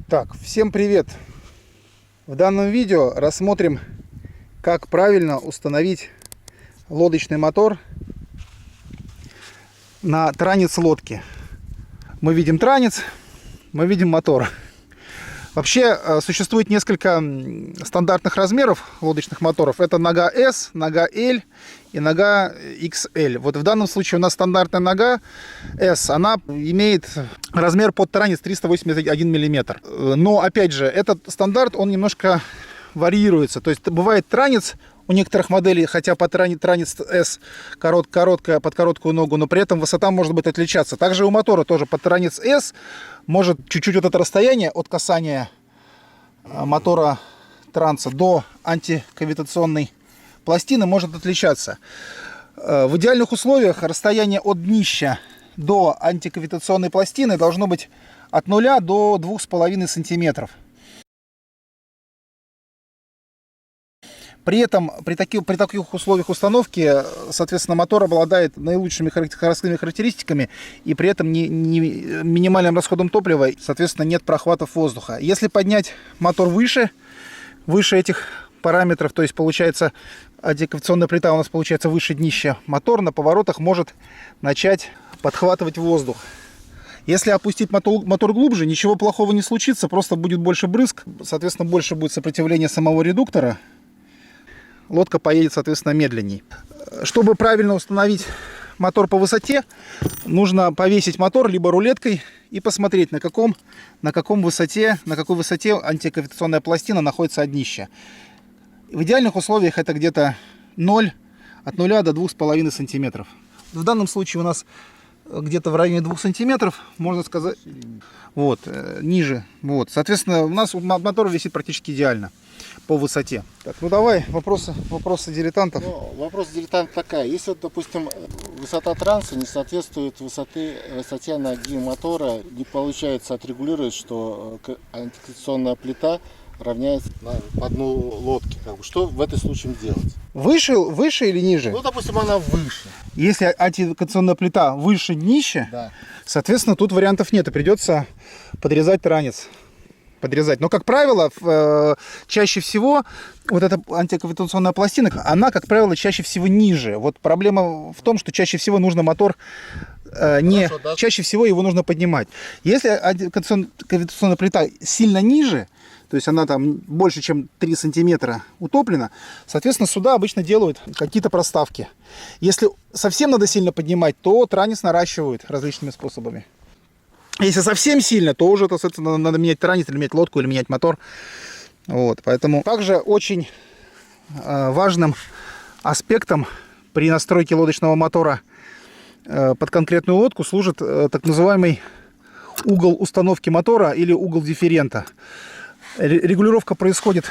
Так, всем привет! В данном видео рассмотрим, как правильно установить лодочный мотор на транец лодки. Мы видим транец, мы видим мотор. Вообще существует несколько стандартных размеров лодочных моторов. Это нога S, нога L и нога XL. Вот в данном случае у нас стандартная нога S. Она имеет размер под транец 381 мм. Но опять же, этот стандарт, он немножко варьируется. То есть бывает транец у некоторых моделей, хотя под транец S короткая, под короткую ногу, но при этом высота может быть отличаться. Также у мотора тоже под транец S может чуть-чуть вот это расстояние от касания мотора транса до антикавитационной пластины может отличаться. В идеальных условиях расстояние от днища до антикавитационной пластины должно быть от 0 до 2,5 сантиметров. При этом, при таких условиях установки, соответственно, мотор обладает наилучшими характеристиками и при этом минимальным расходом топлива, соответственно, нет прохватов воздуха. Если поднять мотор выше этих параметров, то есть получается антикавитационная плита у нас получается выше днища, мотор на поворотах может начать подхватывать воздух. Если опустить мотор глубже, ничего плохого не случится, просто будет больше брызг, соответственно, больше будет сопротивление самого редуктора. Лодка поедет, соответственно, медленней. Чтобы правильно установить мотор по высоте, нужно повесить мотор либо рулеткой и посмотреть, на какой высоте антикавитационная пластина находится от днища. В идеальных условиях это где-то от 0 до 2,5 сантиметров. В данном случае у нас где-то в районе 2 сантиметров, можно сказать, вот, ниже. Вот. Соответственно, у нас мотор висит практически идеально по высоте. Так, ну давай, вопросы дилетантов. Ну, вопрос дилетанта такая. Если, допустим, высота транса не соответствует высоте ноги мотора, не получается отрегулировать, что антикавитационная плита равняется по дну лодки. Что в этом случае делать? Выше или ниже? Ну, допустим, она выше. Если антикавитационная плита выше днища, да, соответственно, тут вариантов нет, и придется подрезать транец. Но, как правило, чаще всего вот эта антикавитационная пластина, она, как правило, чаще всего ниже. Вот проблема в том, что чаще всего нужно мотор чаще всего его нужно поднимать. Если антикавитационная плита сильно ниже, то есть она там больше, чем 3 сантиметра утоплена, соответственно, сюда обычно делают какие-то проставки. Если совсем надо сильно поднимать, то транец наращивают различными способами. Если совсем сильно, то уже, соответственно, надо менять транец, или менять лодку, или менять мотор. Вот, поэтому также очень важным аспектом при настройке лодочного мотора под конкретную лодку служит так называемый угол установки мотора или угол дифферента. Регулировка происходит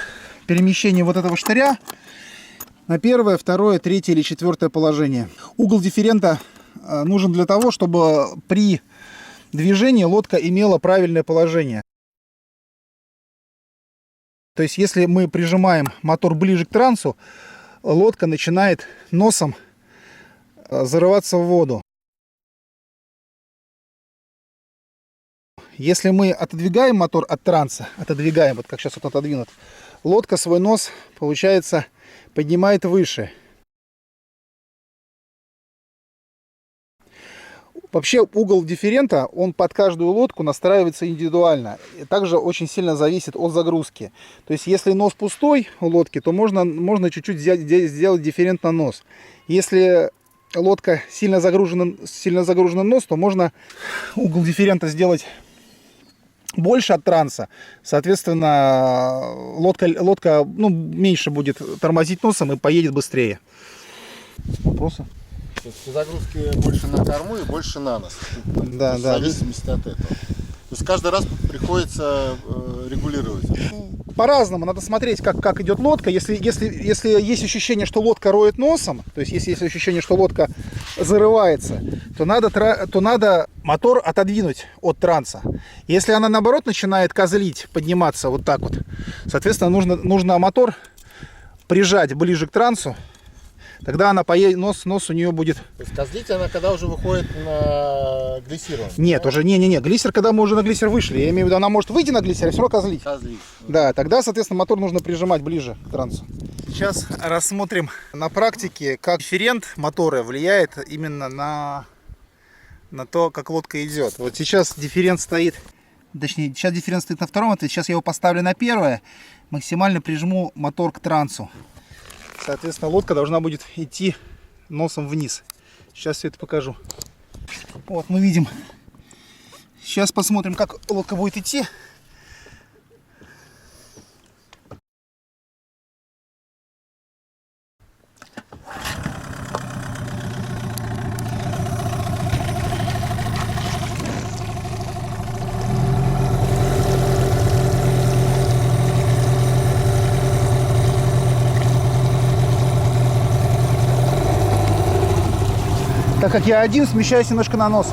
перемещение вот этого штыря на первое, второе, третье или четвертое положение. Угол дифферента нужен для того, чтобы при движении лодка имела правильное положение. То есть, если мы прижимаем мотор ближе к трансу, лодка начинает носом зарываться в воду. Если мы отодвигаем мотор от транса, вот как сейчас вот отодвинут, лодка свой нос, получается, поднимает выше. Вообще угол дифферента, он под каждую лодку настраивается индивидуально. И также очень сильно зависит от загрузки. То есть, если нос пустой у лодки, то можно чуть-чуть сделать дифферент на нос. Если лодка сильно загружена нос, то можно угол дифферента сделать больше от транса. Соответственно, лодка меньше будет тормозить носом и поедет быстрее. Вопросы? То есть загрузки больше на корму и больше на нос. Да, в зависимости от этого. То есть каждый раз приходится регулировать. По-разному. Надо смотреть, как идет лодка. Если есть ощущение, что лодка роет носом, то есть если есть ощущение, что лодка зарывается, то надо мотор отодвинуть от транса. Если она, наоборот, начинает козлить, подниматься вот так вот, соответственно, нужно мотор прижать ближе к трансу, Тогда она поедет, нос у нее будет... То есть козлить она когда уже выходит на глиссирование? Нет, да? уже не. Глиссер, когда мы уже на глиссер вышли. Я имею в виду, она может выйти на глиссер, а все равно козлить. Козлить. Да, тогда, соответственно, мотор нужно прижимать ближе к трансу. Сейчас рассмотрим на практике, как дифферент мотора влияет именно на то, как лодка идет. Вот сейчас дифферент стоит, точнее, сейчас дифферент стоит на втором, сейчас я его поставлю на первое, максимально прижму мотор к трансу. Соответственно, лодка должна будет идти носом вниз. Сейчас все это покажу. Вот мы видим. Сейчас посмотрим, как лодка будет идти. Так как я один, смещаюсь немножко на нос.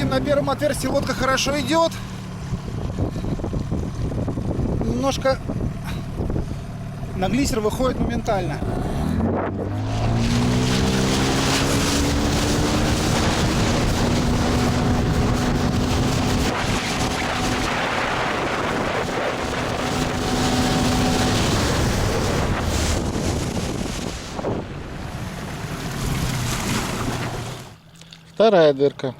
На первом отверстии лодка хорошо идет. Немножко на глиссер выходит моментально. Вторая дырка.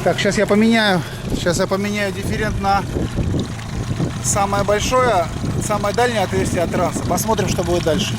Так, сейчас я поменяю дифферент на самое большое, самое дальнее отверстие от транса. Посмотрим, что будет дальше.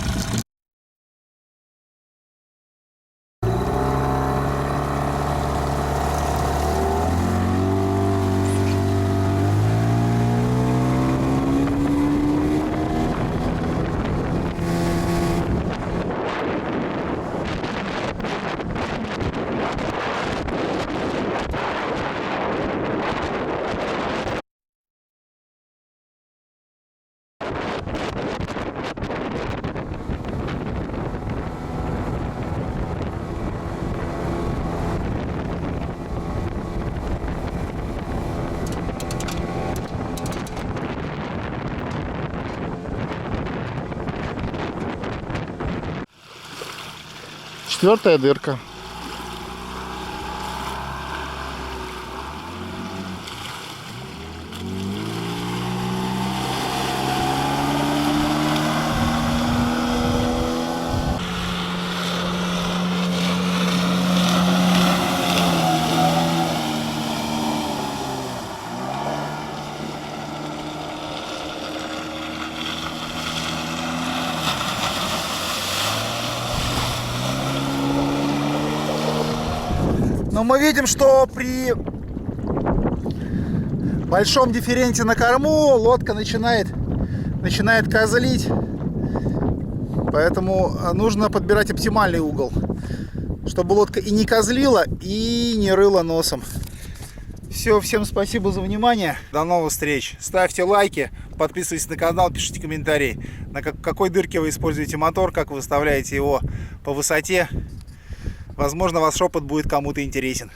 Четвертая дырка. Но мы видим, что при большом дифференте на корму лодка начинает козлить. Поэтому нужно подбирать оптимальный угол, чтобы лодка и не козлила, и не рыла носом. Все, всем спасибо за внимание. До новых встреч. Ставьте лайки, подписывайтесь на канал, пишите комментарии, на какой дырке вы используете мотор, как вы выставляете его по высоте. Возможно, ваш опыт будет кому-то интересен.